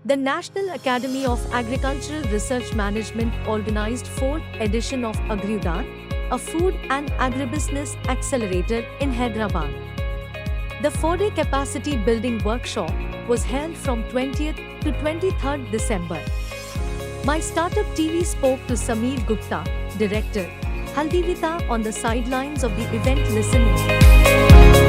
The National Academy of Agricultural Research Management organized 4th edition of AgriUdan, a food and agribusiness accelerator in Hyderabad. The 4-day capacity building workshop was held from 20th to 23rd December. My Startup TV spoke to Sameer Gupta, Director, Haldivita on the sidelines of the event. Listen.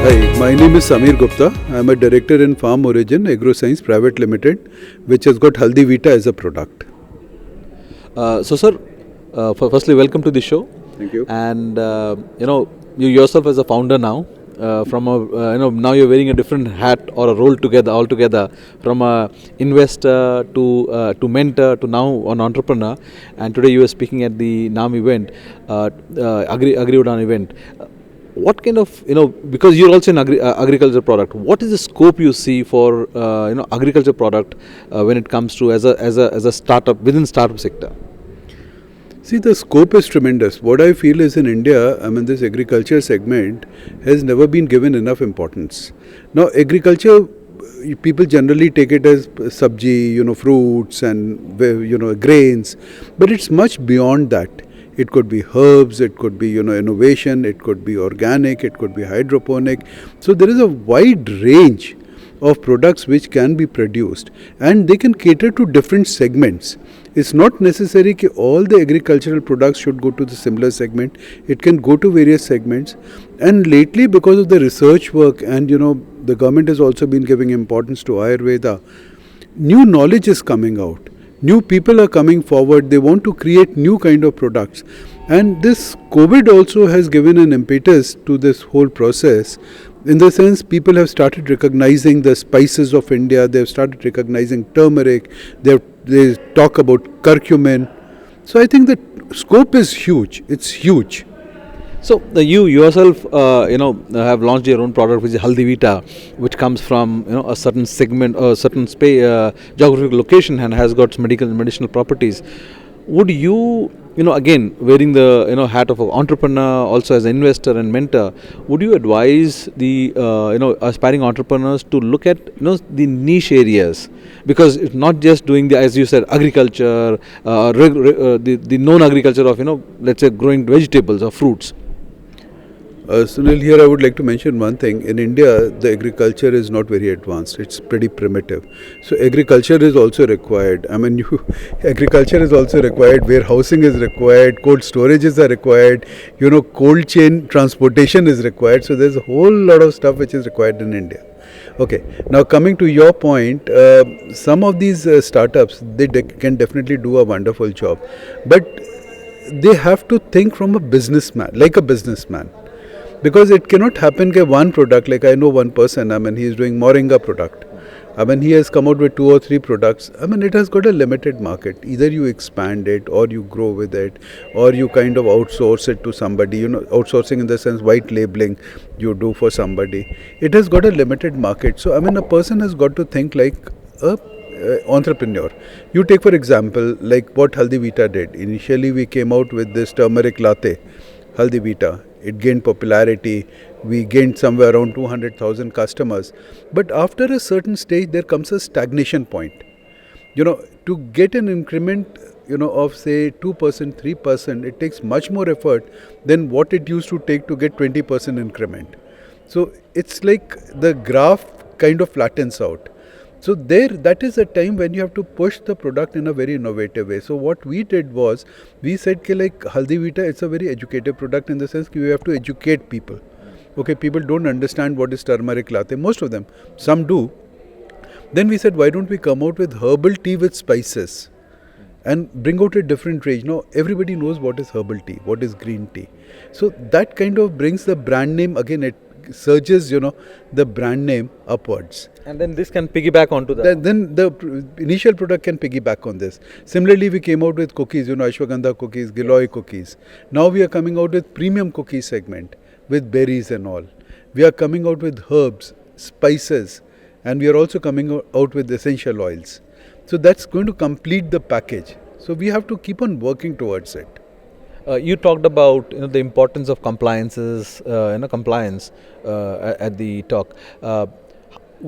Hi, my name is Sameer Gupta. I am a director in Farm Origin AgroScience Private Limited, which has got Haldivita as a product. Sir, firstly, welcome to the show. Thank you. And you yourself as a founder now, now you're wearing a different hat or a role altogether, from a investor to mentor to now an entrepreneur. And today you are speaking at the NAM event, AgriUdan event. What kind of, because you're also in agriculture product, what is the scope you see for agriculture product when it comes to as a startup within startup sector? See, the scope is tremendous. What I feel is in India, this agriculture segment has never been given enough importance. Now, agriculture, people generally take it as sabji, fruits and, grains, but it's much beyond that. It could be herbs, it could be, innovation, it could be organic, it could be hydroponic. So there is a wide range of products which can be produced, and they can cater to different segments. It's not necessary that all the agricultural products should go to the similar segment. It can go to various segments. And lately, because of the research work and, the government has also been giving importance to Ayurveda, new knowledge is coming out. New people are coming forward. They want to create new kind of products. And this COVID also has given an impetus to this whole process. In the sense, people have started recognizing the spices of India. They have started recognizing turmeric. They talk about curcumin. So I think the scope is huge. It's huge. So you yourself, have launched your own product, which is Haldivita, which comes from a certain segment, a certain geographical location, and has got medicinal properties. Would you, again wearing the hat of an entrepreneur, also as an investor and mentor, would you advise the aspiring entrepreneurs to look at the niche areas? Because it's not just doing the, as you said, agriculture, the known agriculture of let's say growing vegetables or fruits. Sunil, here I would like to mention one thing. In India, the agriculture is not very advanced. It's pretty primitive. So agriculture is also required. Agriculture is also required. Warehousing is required. Cold storages are required. Cold chain transportation is required. So there's a whole lot of stuff which is required in India. Okay. Now coming to your point, some of these startups, they can definitely do a wonderful job, but they have to think from a businessman, like a businessman. Because it cannot happen that one product, like I know one person, he is doing Moringa product. He has come out with 2 or 3 products. It has got a limited market. Either you expand it or you grow with it, or you kind of outsource it to somebody, outsourcing in the sense white labeling you do for somebody. It has got a limited market. So, a person has got to think like a entrepreneur. You take for example, like what Haldivita did. Initially we came out with this turmeric latte, Haldivita. It gained popularity. We gained somewhere around 200,000 customers. But after a certain stage, there comes a stagnation point. To get an increment, of say 2%, 3%, it takes much more effort than what it used to take to get 20% increment. So it's like the graph kind of flattens out. So that is a time when you have to push the product in a very innovative way. So what we did was, we said like Haldivita, it's a very educative product in the sense that you have to educate people. Okay, people don't understand what is turmeric latte, most of them. Some do. Then we said, why don't we come out with herbal tea with spices and bring out a different range. Now everybody knows what is herbal tea, what is green tea. So that kind of brings the brand name, again it surges, the brand name upwards. And then this can piggyback onto that. Then the initial product can piggyback on this. Similarly, we came out with cookies, Ashwagandha cookies, Giloy cookies. Now we are coming out with premium cookie segment with berries and all. We are coming out with herbs, spices, and we are also coming out with essential oils. So that's going to complete the package. So we have to keep on working towards it. You talked about the importance of compliance at the talk.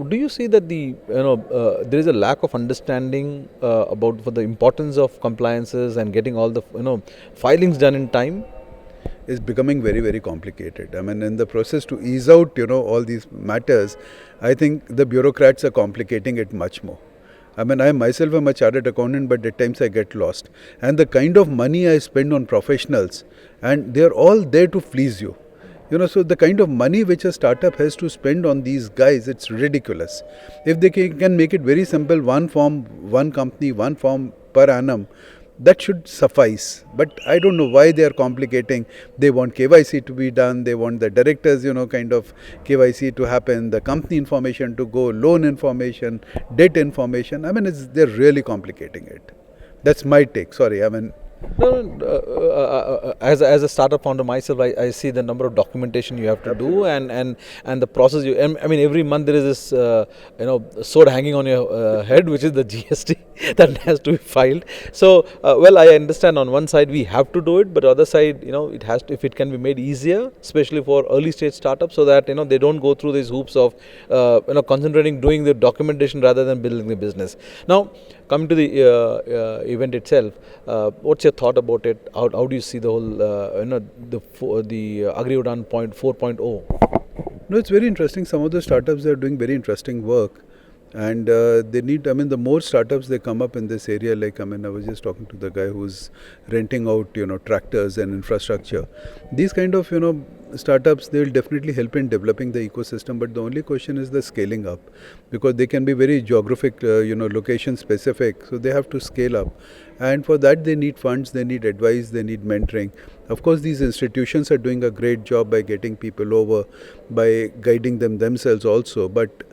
do you see that there is a lack of understanding about for the importance of compliances and getting all the filings done in time? Is becoming very, very complicated. I mean, in the process to ease out, all these matters, I think the bureaucrats are complicating it much more. I mean, I myself am a chartered accountant, but at times I get lost. And the kind of money I spend on professionals, and they're all there to fleece you. So the kind of money which a startup has to spend on these guys, it's ridiculous. If they can make it very simple, one form, one company, one form per annum, that should suffice. But I don't know why they are complicating. They want KYC to be done. They want the directors, kind of KYC to happen, the company information to go, loan information, debt information. I mean, they're really complicating it. That's my take. Sorry, I mean. As a startup founder myself, I see the number of documentation you have to do and the process. I mean, every month there is this sword hanging on your head, which is the GST that has to be filed. So, well, I understand on one side we have to do it, but other side, it has to, if it can be made easier, especially for early stage startups, so that they don't go through these hoops of concentrating doing the documentation rather than building the business. Now, coming to the event itself, what's your thought about it? How do you see the whole the AgriUdan 4.0? No, it's very interesting. Some of the startups are doing very interesting work, and they need. I mean, the more startups they come up in this area, like I was just talking to the guy who's renting out, tractors and infrastructure. These kind of startups, they will definitely help in developing the ecosystem. But the only question is the scaling up, because they can be very geographic, location specific. So they have to scale up, and for that they need funds, they need advice, they need mentoring. Of course, these institutions are doing a great job by getting people over, by guiding them themselves also. But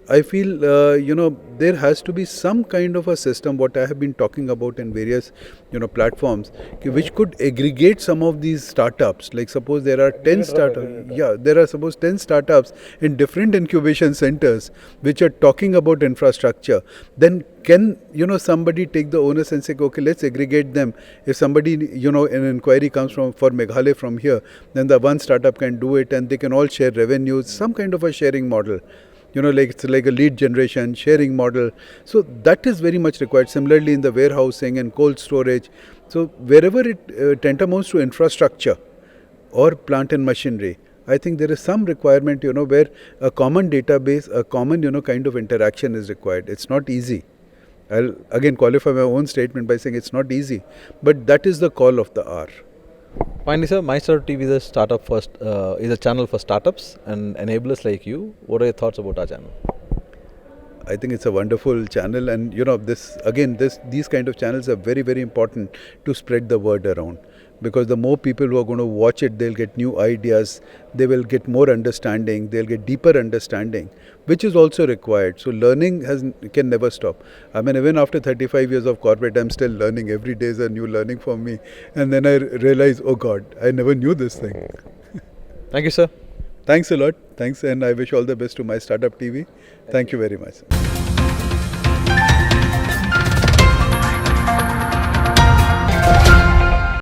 I feel, there has to be some kind of a system, what I have been talking about in various, platforms, which could aggregate some of these startups. Like suppose there are 10 startups, there are suppose 10 startups in different incubation centers, which are talking about infrastructure. Then can, somebody take the onus and say, okay, let's aggregate them. If somebody, an inquiry comes for Meghalaya from here, then the one startup can do it and they can all share revenues, some kind of a sharing model. Like it's like a lead generation, sharing model. So that is very much required. Similarly in the warehousing and cold storage. So wherever it tantamounts to infrastructure or plant and machinery, I think there is some requirement, where a common database, a common, kind of interaction is required. It's not easy. I'll again qualify my own statement by saying it's not easy. But that is the call of the hour. Finally, sir, My Startup TV is a channel for startups and enablers like you. What are your thoughts about our channel? I think it's a wonderful channel, and these kind of channels are very, very important to spread the word around, because the more people who are going to watch it, they'll get new ideas, they will get more understanding, they'll get deeper understanding, which is also required. So learning can never stop. I mean, even after 35 years of corporate, I'm still learning. Every day is a new learning for me, and then I realize, oh God, I never knew this thing. Thank you, sir. Thanks a lot. Thanks, and I wish all the best to My Startup TV. Thank you very much.